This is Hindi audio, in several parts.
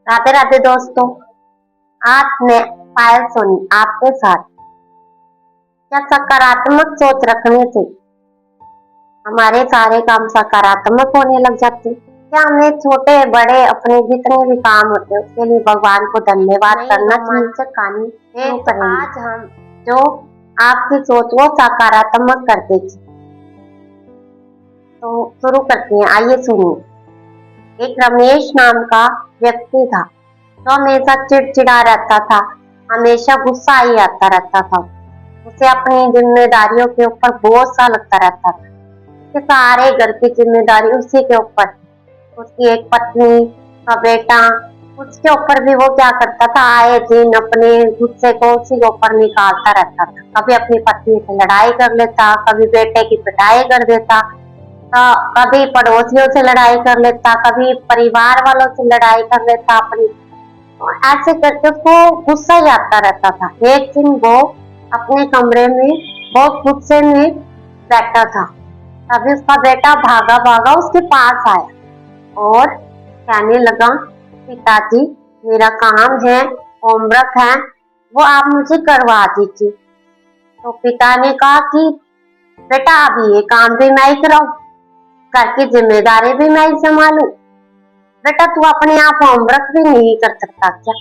राधे राधे दोस्तों। आज मैं पायल सोनी आपके साथ क्या सकारात्मक सोच रखने से हमारे सारे काम सकारात्मक होने लग जाते हैं। क्या हमें छोटे बड़े अपने जितने भी काम होते हैं उसके लिए भगवान को धन्यवाद करना चाहिए। कहानी शुरू करेंगे। आज हम जो आपकी सोच वो सकारात्मक कर देगी। तो शुरू करते हैं, आइए सुनिए। एक रमेश नाम का व्यक्ति था जो हमेशा चिड़चिड़ा रहता था, हमेशा गुस्सा ही आता रहता था। उसे अपनी जिम्मेदारियों के ऊपर बोझ सा लगता रहता था कि सारे घर की जिम्मेदारी उसी के ऊपर। उसकी एक पत्नी का बेटा, उसके ऊपर भी वो क्या करता था, आए दिन अपने गुस्से को उसी के ऊपर निकालता रहता था। कभी अपनी पत्नी से लड़ाई कर लेता, कभी बेटे की पिटाई कर देता, कभी पड़ोसियों से लड़ाई कर लेता, कभी परिवार वालों से लड़ाई कर लेता अपनी। ऐसे करके उसको गुस्सा ही आता रहता था। एक दिन वो अपने कमरे में बहुत गुस्से में बैठा था, तभी उसका बेटा भागा भागा उसके पास आया और कहने लगा, पिताजी मेरा काम है, होमवर्क है, वो आप मुझे करवा दीजिए। तो पिता ने कहा कि बेटा अभी ये काम भी मैं ही कराऊं, घर की जिम्मेदारी भी मैं ही संभालूं, बेटा तू अपने आप होमवर्क भी नहीं कर सकता क्या?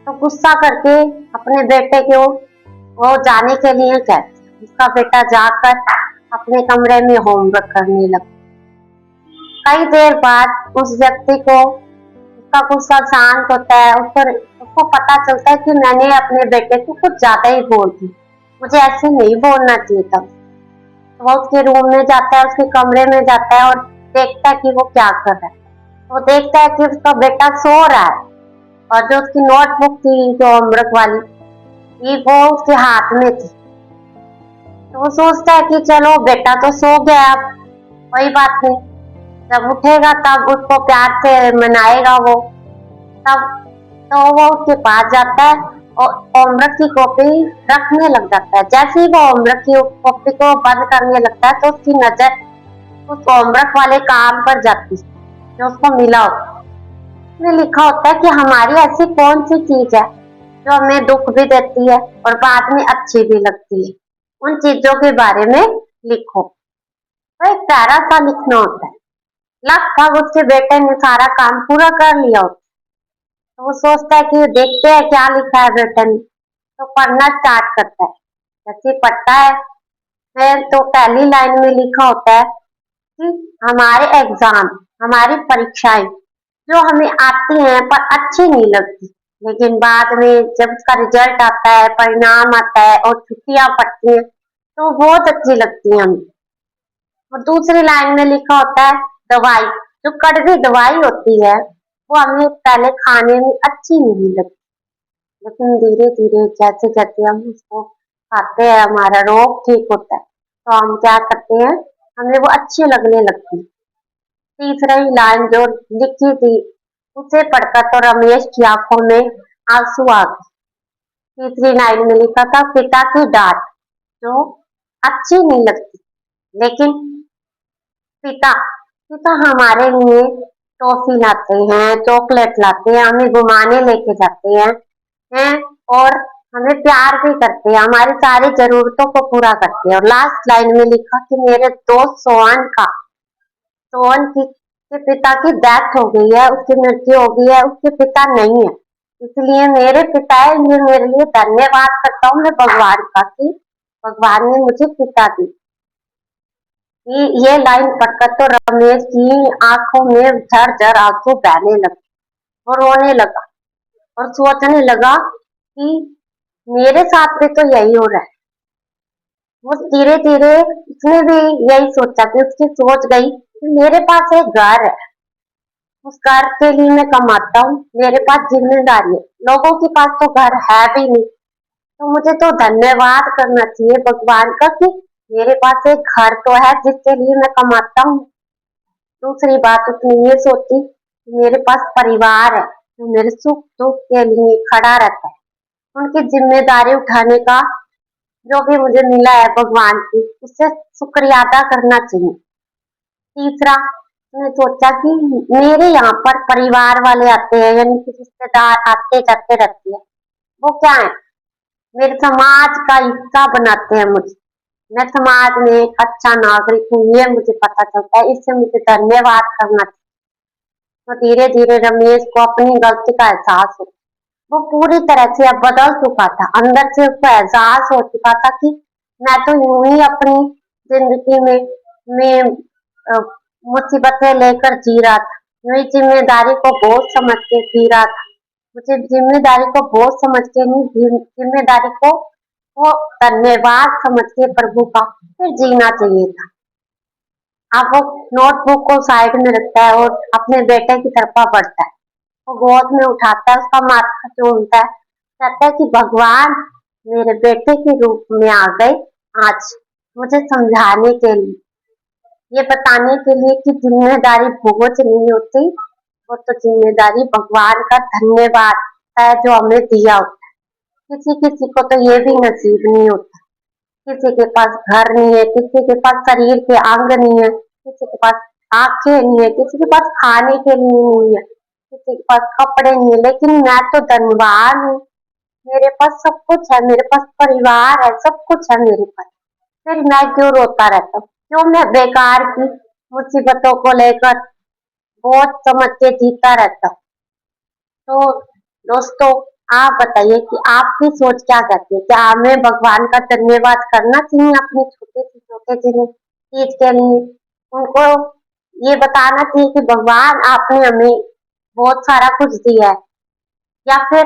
तो गुस्सा करके अपने बेटे को वो जाने के लिए कहते, उसका बेटा जाकर अपने कमरे में होमवर्क करने लगा। कई देर बाद उस व्यक्ति को उसका गुस्सा शांत होता है, उसको पता चलता है कि मैंने अपने बेटे को कुछ ज्यादा ही बोल दी, मुझे ऐसे नहीं बोलना चाहिए था। तो वो उसके रूम में जाता है, उसके कमरे में जाता है और देखता है कि वो क्या कर रहा है। वो देखता है कि उसका बेटा सो रहा है और जो उसकी नोटबुक थी जो होमवर्क वाली ये वो उसके हाथ में थी। तो वो सोचता है कि चलो बेटा तो सो गया, अब कोई बात नहीं, जब उठेगा तब उसको प्यार से मनाएगा वो। तब तो वो उसके पास जाता है और होमवर्क की कॉपी रखने लग जाता है। जैसे ही वो होमवर्क की कॉपी को बंद करने लगता है तो उसकी नजर उस होमवर्क वाले काम पर जाती है जो उसको मिला होता है। उसमें लिखा होता है कि हमारी ऐसी कौन सी चीज है जो हमें दुख भी देती है और बाद में अच्छी भी लगती है, उन चीजों के बारे में लिखो। तो एक प्यारा सा लिखना होता है। लगभग उसके बेटे ने सारा काम पूरा कर लिया होता है। तो वो सोचता है कि देखते हैं क्या लिखा है बेटे ने। तो पढ़ना स्टार्ट करता है। जैसे पढ़ता है फिर तो पहली लाइन में लिखा होता है कि हमारे एग्जाम, हमारी परीक्षाएं जो हमें आती हैं पर अच्छी नहीं लगती, लेकिन बाद में जब उसका रिजल्ट आता है, परिणाम आता है और छुट्टियां पड़ती हैं तो बहुत अच्छी लगती हैं हमें। और दूसरी लाइन में लिखा होता है दवाई, जो कड़वी दवाई होती है वो हमें पहले खाने में अच्छी नहीं लगती, लेकिन धीरे धीरे जैसे जैसे हम उसको खाते हैं हमारा रोग ठीक होता है तो हम क्या करते हैं, हमें वो अच्छी लगने लगती है। तीसरी लाइन जो लिखी थी उसे पढ़कर तो रमेश की आंखों में आंसू आ गए। तीसरी लाइन में लिखा था पिता की डांट जो अच्छी नहीं लगती, लेकिन पिता पिता हमारे लिए टॉफी लाते हैं, चॉकलेट लाते हैं, हमें घुमाने लेके जाते हैं और हमें प्यार भी करते हैं, हमारी सारी जरूरतों को पूरा करते हैं। और लास्ट लाइन में लिखा कि मेरे दोस्त सोहन की के पिता की डेथ हो गई है, उसकी मृत्यु हो गई है, उसके पिता नहीं है, इसलिए मेरे पिता है, ये मेरे लिए धन्यवाद करता हूँ मैं भगवान का कि भगवान ने मुझे पिता दी। ये लाइन पढ़कर तो रमेश की आंखों में झरझर आंसू बहने लगे और रोने लगा और सोचने लगा कि मेरे साथ भी तो यही हो रहा है। वो धीरे धीरे उसने भी यही सोचा कि उसकी सोच गई कि मेरे पास एक घर है, उस घर के लिए मैं कमाता हूँ, मेरे पास जिम्मेदारी है, लोगों के पास तो घर है भी नहीं, तो मुझे तो धन्यवाद करना चाहिए भगवान का कि मेरे पास एक घर तो है जिसके लिए मैं कमाता हूँ। दूसरी बात उसने ये सोची कि मेरे पास परिवार है जो मेरे सुख दुख के लिए खड़ा रहता है, उनकी जिम्मेदारी उठाने का जो भी मुझे मिला है भगवान की उससे शुक्रिया अदा करना चाहिए। तीसरा मैंने सोचा कि मेरे यहाँ पर परिवार वाले आते हैं, यानी कि रिश्तेदार आते जाते रहते हैं, वो क्या है, मेरे समाज का हिस्सा बनाते हैं मुझे। मैं समाज में एक अच्छा नागरिक हूँ, ये मुझे पता चलता है, इससे मुझे धन्यवाद करना चाहिए। तो धीरे धीरे रमेश को अपनी गलती का एहसास हो, वो पूरी तरह से अब बदल चुका था। अंदर से उसको एहसास हो चुका था कि मैं तो यूं ही अपनी जिंदगी में अ, मुसीबतें लेकर जी रहा था, यूं ही जिम्मेदारी को बोझ समझ के जी रहा था। मुझे जिम्मेदारी को बोझ समझ के नहीं, जिम्मेदारी को वो धन्यवाद समझ के प्रभु का फिर जीना चाहिए था। अब वो नोटबुक को साइड में रखता है और अपने बेटे की तरफ बढ़ता है। वो गोद में उठाता है, उसका माथा चूमता है, कहता है कि भगवान मेरे बेटे के रूप में आ गए आज, मुझे समझाने के लिए, ये बताने के लिए कि जिम्मेदारी बोझ नहीं होती, वो तो जिम्मेदारी भगवान का धन्यवाद है जो हमें दिया होता है। किसी किसी को तो ये भी नसीब नहीं होता, किसी के पास घर नहीं है, किसी के पास शरीर के अंग नहीं है, किसी के पास आंखें नहीं है, किसी के पास खाने के लिए नहीं है, किसी के पास कपड़े नहीं है, लेकिन मैं तो धनवान हूँ, मेरे पास सब कुछ है, मेरे पास परिवार है, सब कुछ है मेरे पास। फिर मैं क्यों रोता रहता हूँ, क्यों मैं बेकार की मुसीबतों को लेकर बहुत समझ के जीता रहता हूँ। तो दोस्तों, आप बताइए कि आपकी सोच क्या कहती है, क्या हमें भगवान का धन्यवाद करना चाहिए अपनी छोटे से छोटे चीज के लिए, उनको ये बताना चाहिए कि भगवान आपने हमें बहुत सारा कुछ दिया है, या फिर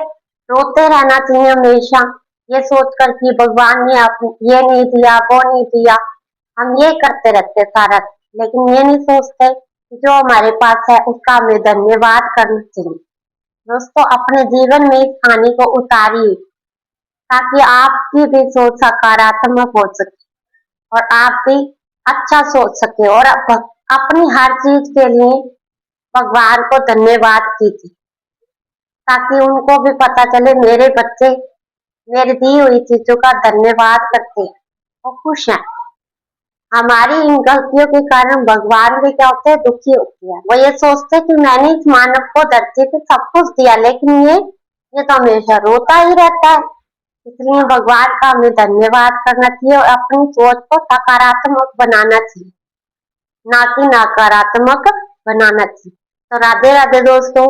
रोते रहना चाहिए हमेशा ये सोचकर कि भगवान ने आप ये नहीं दिया, वो नहीं दिया। हम ये करते रहते सारा, लेकिन ये नहीं सोचते कि जो हमारे पास है उसका हमें धन्यवाद करना चाहिए। दोस्तों, अपने जीवन में इस कहानी को उतारिए ताकि आपकी भी सोच सकारात्मक हो सके और आप भी अच्छा सोच सके, और अपनी हर चीज के लिए भगवान को धन्यवाद कीजिए, ताकि उनको भी पता चले मेरे बच्चे मेरी दी हुई चीजों का धन्यवाद करते हैं और खुश हैं। हमारी इन गलतियों के कारण भगवान भी क्या होते हैं, दुखी होते हैं। वो ये सोचते हैं कि मैंने इस मानव को धरती पे सब कुछ दिया, लेकिन ये तो हमेशा रोता ही रहता है। इसलिए भगवान का हमें धन्यवाद करना चाहिए और अपनी सोच को सकारात्मक बनाना चाहिए, ना कि नकारात्मक बनाना चाहिए। तो राधे राधे दोस्तों।